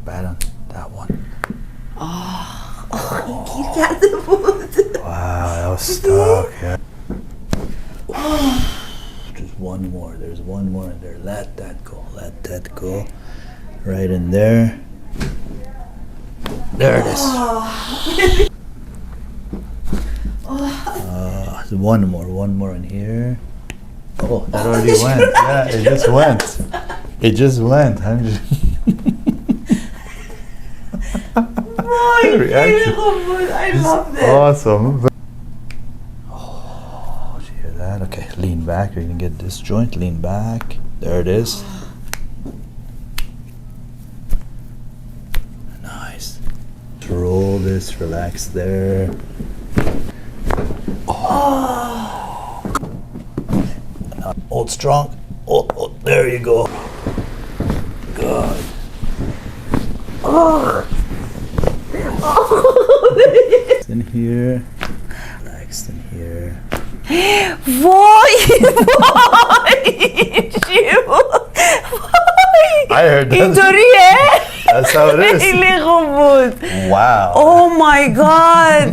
bad on that one. گیر کرده بود. Wow, that was stuck. Yeah. Just one more. There's one more in there. Let that go. Let that go. Right in there. There it is. One more in here. Oh, that already went. Yeah, it just went. It just went. I'm just Reaction. I love this. Awesome. Oh, did you hear that? Okay, lean back. You're gonna get this joint. Lean back. There it is. Nice. Roll this. Relax there. Hold strong. Oh, there you go. Good. In here. Relaxed in here. وای Chiro. I heard that. اینطوریه؟ That's how it is. خیلی خوب بود. Wow. Oh my god.